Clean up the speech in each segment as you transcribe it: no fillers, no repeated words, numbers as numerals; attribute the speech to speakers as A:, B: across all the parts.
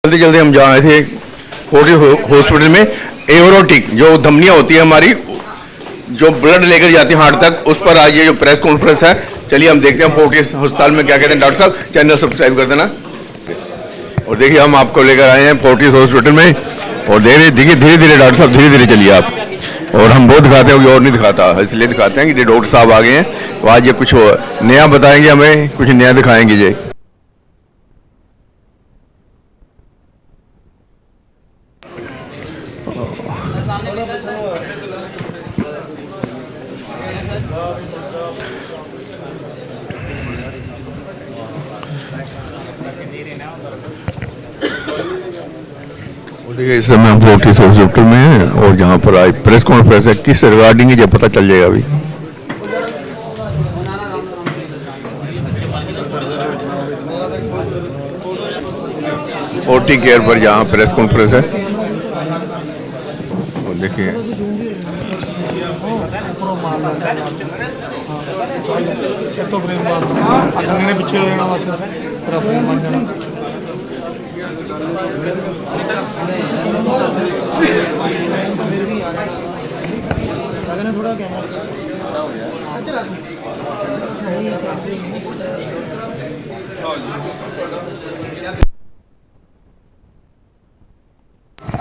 A: जल्दी जल्दी हम जा रहे थे फोर्टिस हॉस्पिटल में। एवरोटिक जो धमनियाँ होती है हमारी, जो ब्लड लेकर जाती है हार्ट तक, उस पर आज ये जो प्रेस कॉन्फ्रेंस है, चलिए हम देखते हैं फोर्टिस अस्पताल में क्या कहते हैं डॉक्टर साहब। चैनल सब्सक्राइब कर देना। और देखिए हम आपको लेकर आए हैं फोर्टिस हॉस्पिटल में, और देखिए धीरे धीरे डॉक्टर साहब धीरे धीरे चलिए आप। और हम वो दिखाते हैं, और नहीं दिखाता, इसलिए दिखाते हैं कि डॉक्टर साहब आ गए हैं, तो आज ये कुछ नया बताएंगे, हमें कुछ नया दिखाएंगे जी। देखिए इस समय हम फोर्टिस हॉस्पिटल में हैं, और जहाँ पर आज प्रेस कॉन्फ्रेंस है, किस रिगार्डिंग है ये पता चल जाएगा अभी। फोर्टी केयर पर जहाँ प्रेस कॉन्फ्रेंस है, और देखिए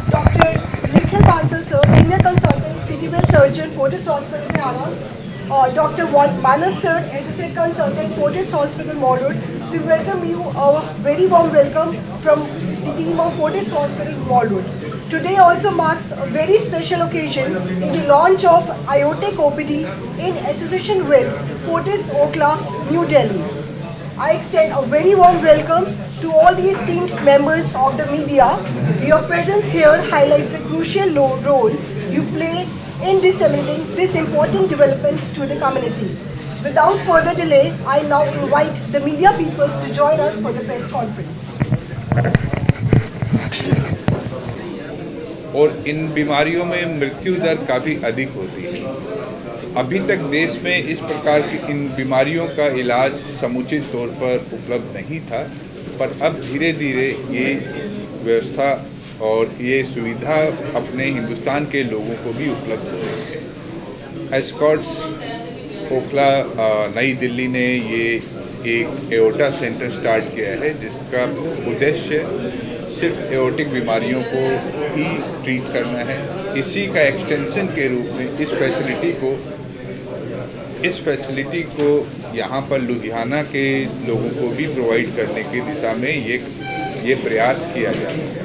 B: Dr. Nikhil Bansal sir, Senior Consultant, City West Surgeon, Fortis Hospital, Haryana. Dr. Manav sir, Associate Consultant, Fortis Hospital, Mall Road. We welcome you, a very warm welcome from the team of Fortis Hospital, Mall Road. Today also marks a very special occasion in the launch of IoTech OPD in association with Fortis Okhla, New Delhi. I extend a very warm welcome to all the esteemed members of the media. Your presence here highlights a crucial role you play in disseminating this important development to the community. Without further delay, I now invite the media people to join us for the press conference.
C: और इन बीमारियों में मृत्यु दर काफ़ी अधिक होती है। अभी तक देश में इस प्रकार की इन बीमारियों का इलाज समुचित तौर पर उपलब्ध नहीं था, पर अब धीरे धीरे ये व्यवस्था और ये सुविधा अपने हिंदुस्तान के लोगों को भी उपलब्ध हो रही है। एस्कॉट्स ओखला नई दिल्ली ने ये एक एओर्टा सेंटर स्टार्ट किया है, जिसका उद्देश्य सिर्फ एओर्टिक बीमारियों को ही ट्रीट करना है। इसी का एक्सटेंशन के रूप में इस फैसिलिटी को यहाँ पर लुधियाना के लोगों को भी प्रोवाइड करने की दिशा में ये प्रयास किया जा रहा है।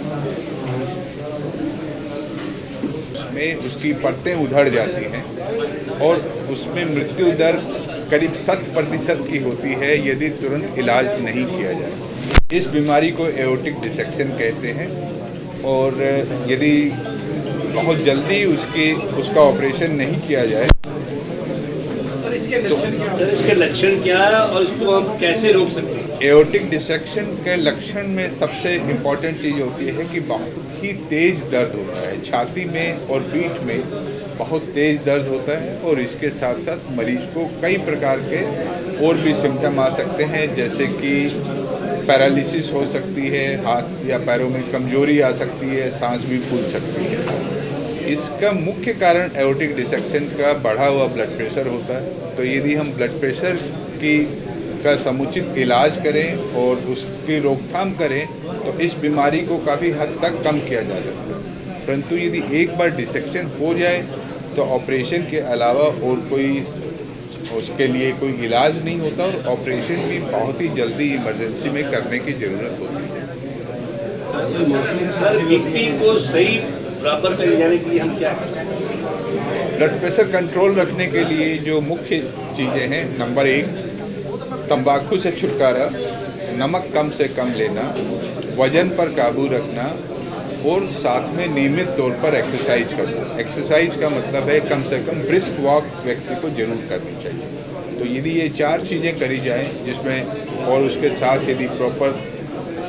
C: उसमें उसकी परतें उधड़ जाती हैं और उसमें मृत्यु दर करीब 60% की होती है यदि तुरंत इलाज नहीं किया जाए। इस बीमारी को एओर्टिक डिसेक्शन कहते हैं, और यदि बहुत जल्दी उसका ऑपरेशन नहीं किया जाए
D: तो इसके लक्षण क्या है और इसको हम कैसे रोक सकते हैं?
C: एओर्टिक डिसेक्शन के लक्षण में सबसे इम्पॉर्टेंट चीज़ होती है कि बहुत ही तेज दर्द होता है, छाती में और पीठ में बहुत तेज दर्द होता है, और इसके साथ साथ मरीज को कई प्रकार के और भी सिम्टम आ सकते हैं, जैसे कि पैरालिसिस हो सकती है, हाथ या पैरों में कमजोरी आ सकती है, सांस भी फूल सकती है। इसका मुख्य कारण एओर्टिक डिसेक्शन का बढ़ा हुआ ब्लड प्रेशर होता है। तो यदि हम ब्लड प्रेशर का समुचित इलाज करें और उसकी रोकथाम करें तो इस बीमारी को काफ़ी हद तक कम किया जा सकता है। परंतु यदि एक बार डिसेक्शन हो जाए तो ऑपरेशन के अलावा और कोई उसके लिए कोई इलाज नहीं होता, और ऑपरेशन भी बहुत ही जल्दी इमरजेंसी में करने की ज़रूरत होती है।
D: बीपी को सही बराबर कर जाने के लिए हम क्या कर सकते हैं?
C: ब्लड प्रेशर कंट्रोल रखने के लिए जो मुख्य चीज़ें हैं, नंबर 1 तंबाकू से छुटकारा, नमक कम से कम लेना, वजन पर काबू रखना, और साथ में नियमित तौर पर एक्सरसाइज करना। एक्सरसाइज का मतलब है कम से कम ब्रिस्क वॉक व्यक्ति को जरूर करनी चाहिए। तो यदि ये 4 चीज़ें करी जाएं, जिसमें और उसके साथ यदि प्रॉपर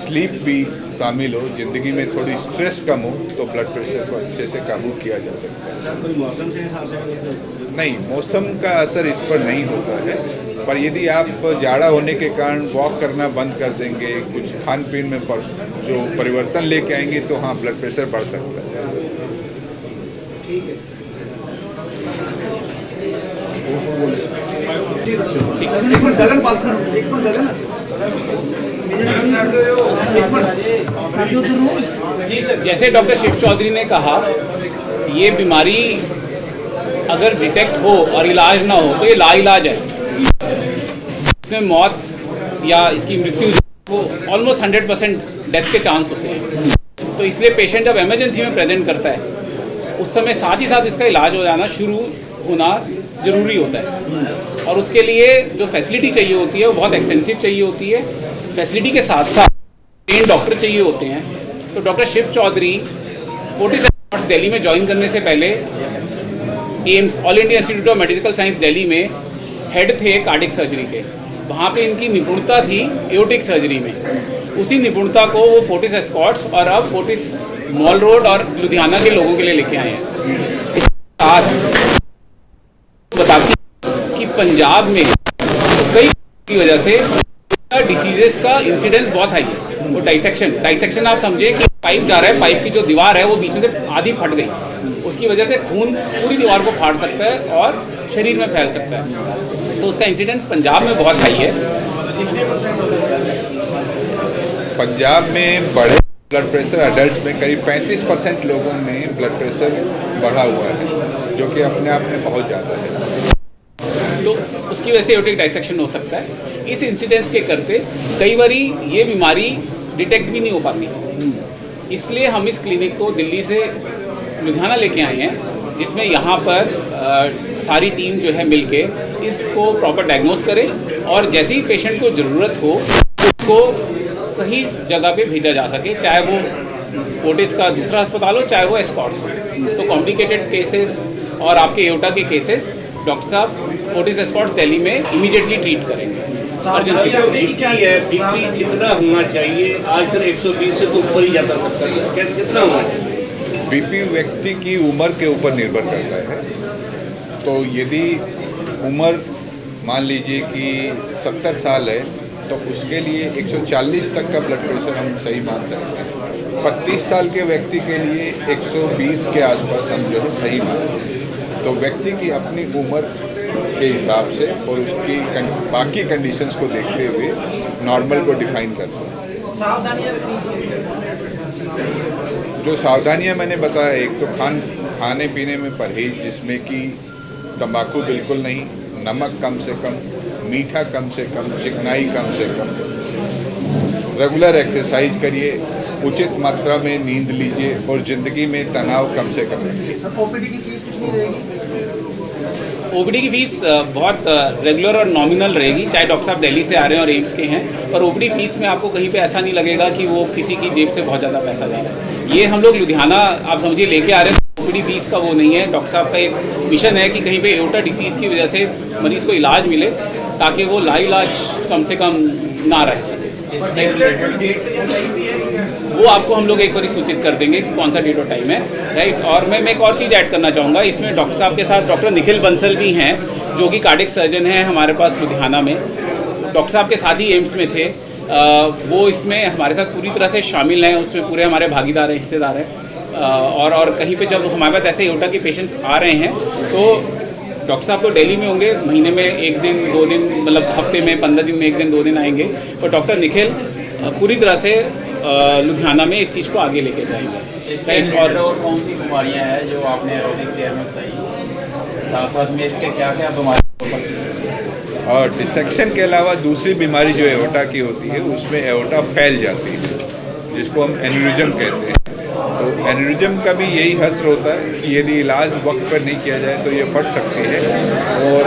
C: स्लीप भी शामिल हो, ज़िंदगी में थोड़ी स्ट्रेस कम हो, तो ब्लड प्रेशर को अच्छे से काबू किया जा सकता है।
D: कोई मौसम से हिसाब से
C: नहीं, मौसम का असर इस पर नहीं होता है, पर यदि आप जाड़ा होने के कारण वॉक करना बंद कर देंगे, कुछ खान पीन में जो परिवर्तन लेके आएंगे तो हाँ ब्लड प्रेशर बढ़ सकता है।
E: जैसे डॉक्टर शिव चौधरी ने कहा, ये बीमारी अगर डिटेक्ट हो और इलाज ना हो तो ये लाइलाज है। इसमें मौत या इसकी मृत्यु वो ऑलमोस्ट 100% डेथ के चांस होते हैं। तो इसलिए पेशेंट जब इमरजेंसी में प्रेजेंट करता है उस समय साथ ही साथ इसका इलाज हो जाना शुरू होना ज़रूरी होता है। और उसके लिए जो फैसिलिटी चाहिए होती है वो बहुत एक्सटेंसिव चाहिए होती है। फैसिलिटी के साथ साथ ट्रेन डॉक्टर चाहिए होते हैं। तो doctor Shiv Chaudhary Fortis Escorts Delhi में ज्वाइन करने से पहले AIIMS all India institute of medical science Delhi में हेड थे कार्डिक सर्जरी के। वहाँ पे इनकी निपुणता थी एओर्टिक सर्जरी में। उसी निपुणता को वो फोर्टिस एस्कॉर्ट्स और अब फोर्टिस मॉल रोड और लुधियाना के लोगों के लिए लेके आए हैं। इसके साथ बताती कि पंजाब में कई की वजह से डिसीजेस का इंसिडेंस बहुत हाई है। वो डाइसेक्शन आप समझे कि पाइप जा रहा है, पाइप की जो दीवार है वो बीच में से आधी फट गई, उसकी वजह से खून पूरी दीवार को फाड़ सकता है और शरीर में फैल सकता है। तो उसका इंसिडेंस पंजाब में बहुत हाई है।
C: पंजाब में बड़े ब्लड प्रेशर अडल्ट में करीब 35% लोगों में ब्लड प्रेशर बढ़ा हुआ है, जो कि अपने आप में बहुत ज़्यादा है।
E: तो उसकी वजह से एओर्टिक डाइसेक्शन हो सकता है। इस इंसिडेंस के करते कई बारी ये बीमारी डिटेक्ट भी नहीं हो पाती, इसलिए हम इस क्लिनिक को दिल्ली से लुधियाना लेके आए हैं, जिसमें यहाँ पर सारी टीम जो है मिलके इसको प्रॉपर डायग्नोस करे और जैसे ही पेशेंट को ज़रूरत हो उसको सही जगह पे भेजा जा सके, चाहे वो फोर्टिस का दूसरा अस्पताल हो चाहे वो एस्कॉर्ट्स हो। तो कॉम्प्लिकेटेड केसेस और आपके एओर्टा के केसेस डॉक्टर साहब फोर्टिस एस्कॉर्ट्स दिल्ली में इमीडिएटली ट्रीट करेंगे।
D: बीपी है, बीपी कितना होना चाहिए? आजकल 120 से तो ऊपर ही जाता सकता है, कितना होना चाहिए?
C: बीपी व्यक्ति की उम्र के ऊपर निर्भर करता है। तो यदि उम्र मान लीजिए कि 70 साल है तो उसके लिए 140 तक का ब्लड प्रेशर हम सही मान सकते हैं। 35 साल के व्यक्ति के लिए 120 के आसपास हम जो है सही मानते हैं। तो व्यक्ति की अपनी उम्र के हिसाब से और उसकी बाकी कंडीशंस को देखते हुए नॉर्मल को डिफाइन करते हैं। जो सावधानियां मैंने बताया, एक तो खाने पीने में परहेज, जिसमें कि तंबाकू बिल्कुल नहीं, नमक कम से कम, मीठा कम से कम, चिकनाई कम से कम, रेगुलर एक्सरसाइज करिए, उचित मात्रा में नींद लीजिए और ज़िंदगी में तनाव कम से कम रखिए।
E: ओपीडी की फीस बहुत रेगुलर और नॉमिनल रहेगी, चाहे डॉक्टर साहब दिल्ली से आ रहे हैं और एम्स के हैं। और ओपीडी फीस में आपको कहीं पे ऐसा नहीं लगेगा कि वो किसी की जेब से बहुत ज़्यादा पैसा जा रहा है। ये हम लोग लुधियाना आप समझिए लेके आ रहे हैं, ओपीडी फीस का वो नहीं है। डॉक्टर साहब का एक मिशन है कि कहीं पे एओर्टा डिसीज़ की वजह से मरीज़ को इलाज मिले ताकि वो लाइलाज कम से कम ना रह सके। वो आपको हम लोग एक बार सूचित कर देंगे कि कौन सा डेट और टाइम है, राइट। और मैं एक और चीज़ ऐड करना चाहूँगा, इसमें डॉक्टर साहब के साथ डॉक्टर निखिल बंसल भी हैं, जो कि कार्डिक सर्जन हैं हमारे पास लुधियाना में। डॉक्टर साहब के साथ ही एम्स में थे, वो इसमें हमारे साथ पूरी तरह से शामिल हैं, उसमें पूरे हमारे भागीदार हैं, हिस्सेदार हैं। और कहीं पे जब हमारे पास ऐसे एओर्टा के पेशेंट्स आ रहे हैं तो डॉक्टर साहब तो दिल्ली में होंगे, महीने में 1 दिन 2 दिन, मतलब हफ्ते में 15 दिन में 1 दिन 2 दिन आएंगे। और डॉक्टर निखिल पूरी तरह से लुधियाना में इस चीज़ को आगे लेके जाएंगे।
F: और कौन सी बीमारियां हैं जो आपने एरोटिक केयर में बताई, साथ साथ में इसके क्या क्या बीमारी हो सकती है?
C: और डिसेक्शन के अलावा दूसरी बीमारी जो एओर्टा की होती है उसमें एओर्टा फैल जाती है, जिसको हम एन्यूरिज्म कहते हैं। तो एन्यूरिज्म का भी यही हस्र होता है कि यदि इलाज वक्त पर नहीं किया जाए तो ये फट सकती है और